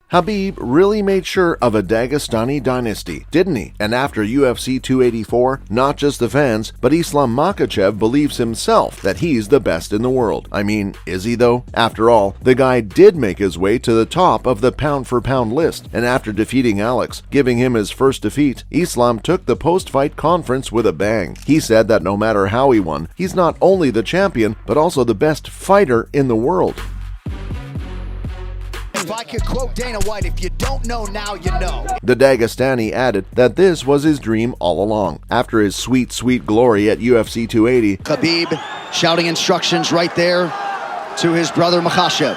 Khabib really made sure of a Dagestani dynasty, didn't he? And after UFC 284, not just the fans, but Islam Makhachev believes himself that he's the best in the world. I mean, is he though? After all, the guy did make his way to the top of the pound-for-pound list, and after defeating Alex, giving him his first defeat, Islam took the post-fight conference with a bang. He said that no matter how he won, he's not only the champion, but also the best fighter in the world. If I could quote Dana White, if you don't know now, you know. The Dagestani added that this was his dream all along. After his sweet, sweet glory at UFC 280, Khabib shouting instructions right there to his brother Makhachev.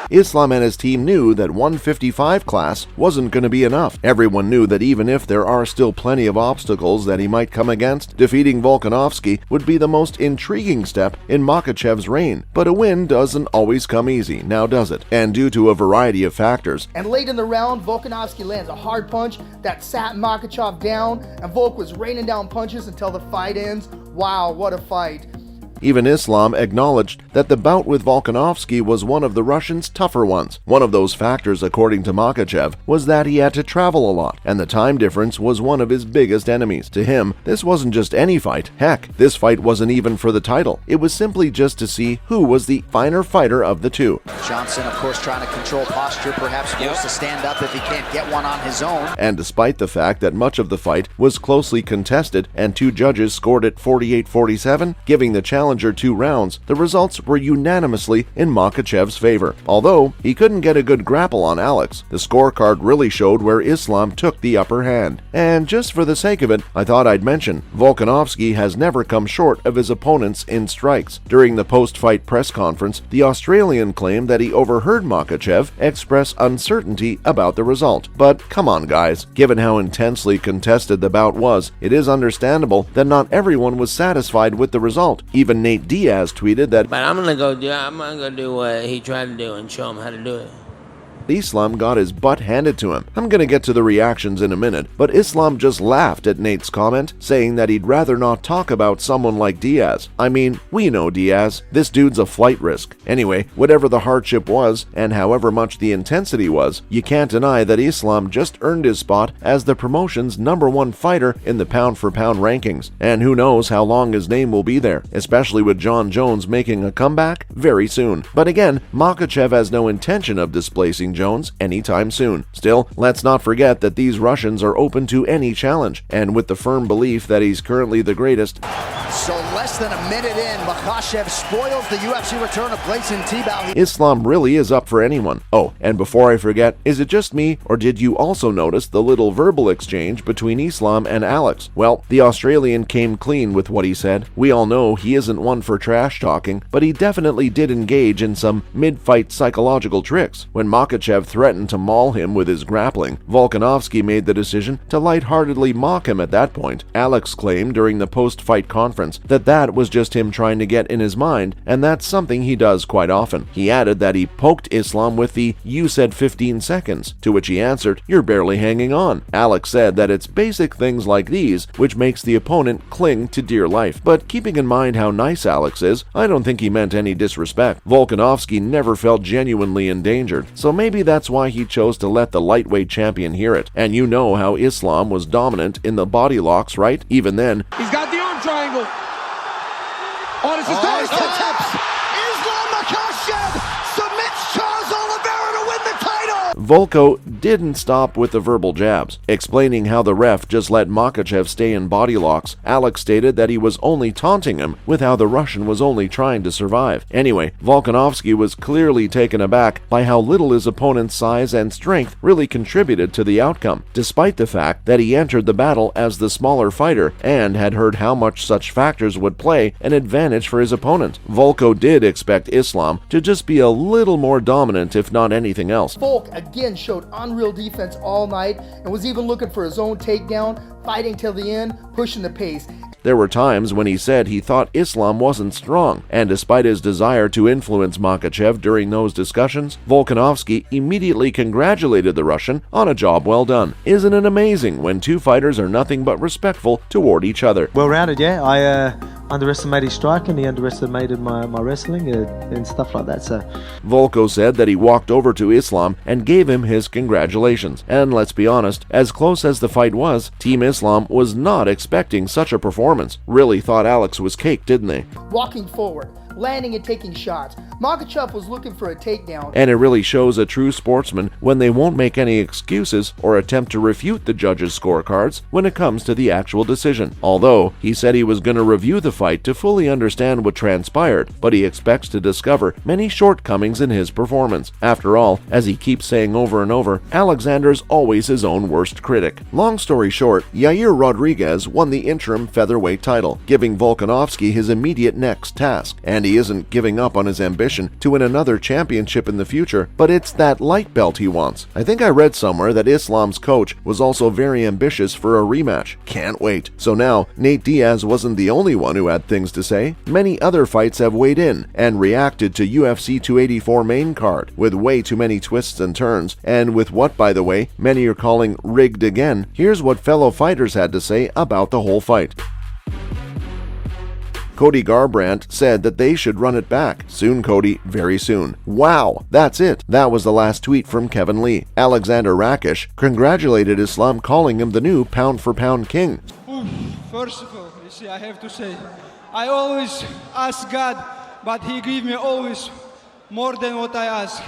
Islam and his team knew that 155 class wasn't going to be enough. Everyone knew that even if there are still plenty of obstacles that he might come against, defeating Volkanovski would be the most intriguing step in Makhachev's reign. But a win doesn't always come easy, now does it? And due to a variety of factors. And late in the round, Volkanovski lands a hard punch that sat Makhachev down, and Volk was raining down punches until the fight ends. Wow, what a fight. Even Islam acknowledged that the bout with Volkanovski was one of the Russians' tougher ones. One of those factors, according to Makhachev, was that he had to travel a lot, and the time difference was one of his biggest enemies. To him, this wasn't just any fight. Heck, this fight wasn't even for the title. It was simply just to see who was the finer fighter of the two. Johnson, of course, trying to control posture, perhaps forced to stand up if he can't get one on his own. And despite the fact that much of the fight was closely contested and two judges scored it 48-47, giving the challenger 2 rounds, the results were unanimously in Makhachev's favor. Although he couldn't get a good grapple on Alex, the scorecard really showed where Islam took the upper hand. And just for the sake of it, I thought I'd mention, Volkanovski has never come short of his opponents in strikes. During the post-fight press conference, the Australian claimed that he overheard Makhachev express uncertainty about the result. But come on guys, given how intensely contested the bout was, it is understandable that not everyone was satisfied with the result. Even Nate Diaz tweeted that, "But I'm gonna go do what he tried to do and show him how to do it." Islam got his butt handed to him. I'm gonna get to the reactions in a minute, but Islam just laughed at Nate's comment, saying that he'd rather not talk about someone like Diaz. I mean, we know Diaz. This dude's a flight risk. Anyway, whatever the hardship was, and however much the intensity was, you can't deny that Islam just earned his spot as the promotion's #1 fighter in the pound-for-pound rankings. And who knows how long his name will be there, especially with Jon Jones making a comeback very soon. But again, Makhachev has no intention of displacing Jones anytime soon. Still, let's not forget that these Russians are open to any challenge, and with the firm belief that he's currently the greatest. So less than a minute in, Makhachev spoils the UFC return of Gleison Tibau. Islam really is up for anyone. Oh, and before I forget, is it just me, or did you also notice the little verbal exchange between Islam and Alex? Well, the Australian came clean with what he said. We all know he isn't one for trash talking, but he definitely did engage in some mid-fight psychological tricks. When Makhachev threatened to maul him with his grappling, Volkanovski made the decision to lightheartedly mock him at that point. Alex claimed during the post-fight conference that was just him trying to get in his mind, and that's something he does quite often. He added that he poked Islam with the "you said 15 seconds," to which he answered, "You're barely hanging on." Alex said that it's basic things like these which makes the opponent cling to dear life. But keeping in mind how nice Alex is, I don't think he meant any disrespect. Volkanovski never felt genuinely endangered, so maybe that's why he chose to let the lightweight champion hear it. And you know how Islam was dominant in the body locks, right? Even then, he's got the arm triangle. Oh, this is tips. Islam Makhachev submits Charles Oliveira to win the title. Volko didn't stop with the verbal jabs. Explaining how the ref just let Makhachev stay in body locks, Alex stated that he was only taunting him with how the Russian was only trying to survive. Anyway, Volkanovski was clearly taken aback by how little his opponent's size and strength really contributed to the outcome, despite the fact that he entered the battle as the smaller fighter and had heard how much such factors would play an advantage for his opponent. Volko did expect Islam to just be a little more dominant, if not anything else. Volk again showed unreal defense all night and was even looking for his own takedown, fighting till the end, pushing the pace. There were times when he said he thought Islam wasn't strong, and despite his desire to influence Makhachev during those discussions, Volkanovski immediately congratulated the Russian on a job well done. Isn't it amazing when two fighters are nothing but respectful toward each other? Well rounded, yeah. underestimated his striking, he underestimated my wrestling and stuff like that. So Volko said that he walked over to Islam and gave him his congratulations. And let's be honest, as close as the fight was, Team Islam was not expecting such a performance. Really thought Alex was cake, didn't they? Walking forward, landing and taking shots. Makhachev was looking for a takedown. And it really shows a true sportsman when they won't make any excuses or attempt to refute the judges' scorecards when it comes to the actual decision. Although, he said he was going to review the fight to fully understand what transpired, but he expects to discover many shortcomings in his performance. After all, as he keeps saying over and over, Alexander's always his own worst critic. Long story short, Yair Rodriguez won the interim featherweight title, giving Volkanovski his immediate next task. And he isn't giving up on his ambition to win another championship in the future, but it's that light belt he wants. I think I read somewhere that Islam's coach was also very ambitious for a rematch. Can't wait. So now, Nate Diaz wasn't the only one who had things to say. Many other fights have weighed in and reacted to UFC 284 main card, with way too many twists and turns, and with what, by the way, many are calling rigged again. Here's what fellow fighters had to say about the whole fight. Cody Garbrandt said that they should run it back. Soon, Cody, very soon. Wow, that's it. That was the last tweet from Kevin Lee. Alexander Rakic congratulated Islam, calling him the new pound-for-pound king. First of all, you see, I have to say, I always ask God, but He give me always more than what I ask.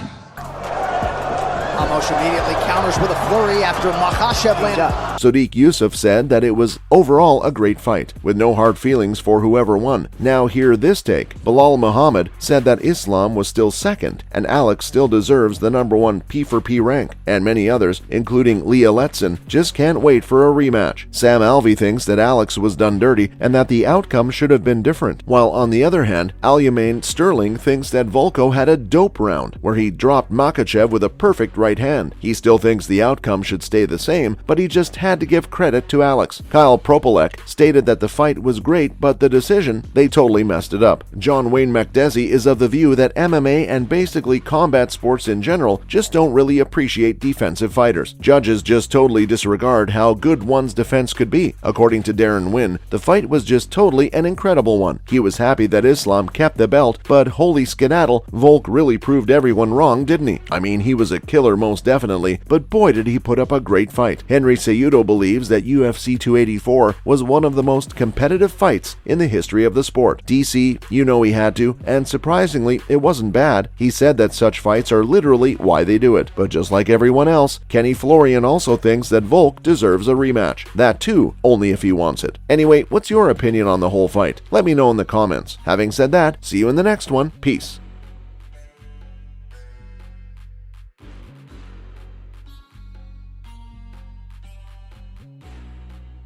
Ramos immediately counters with a flurry after Makhachev landed. Sodiq Yusuff said that it was overall a great fight, with no hard feelings for whoever won. Now hear this take. Bilal Muhammad said that Islam was still second, and Alex still deserves the #1 P4P rank. And many others, including Leah Letson, just can't wait for a rematch. Sam Alvey thinks that Alex was done dirty and that the outcome should have been different. While on the other hand, Aljamain Sterling thinks that Volko had a dope round, where he dropped Makhachev with a perfect right hand. He still thinks the outcome should stay the same, but he just had to give credit to Alex. Kyle Propolek stated that the fight was great, but the decision, they totally messed it up. John Wayne McDessie is of the view that MMA and basically combat sports in general just don't really appreciate defensive fighters. Judges just totally disregard how good one's defense could be. According to Darren Wynn, the fight was just totally an incredible one. He was happy that Islam kept the belt, but holy skedaddle, Volk really proved everyone wrong, didn't he? I mean, he was a killer most definitely, but boy did he put up a great fight. Henry Cejudo believes that UFC 284 was one of the most competitive fights in the history of the sport. DC, you know he had to, and surprisingly, it wasn't bad. He said that such fights are literally why they do it. But just like everyone else, Kenny Florian also thinks that Volk deserves a rematch. That too, only if he wants it. Anyway, what's your opinion on the whole fight? Let me know in the comments. Having said that, see you in the next one. Peace.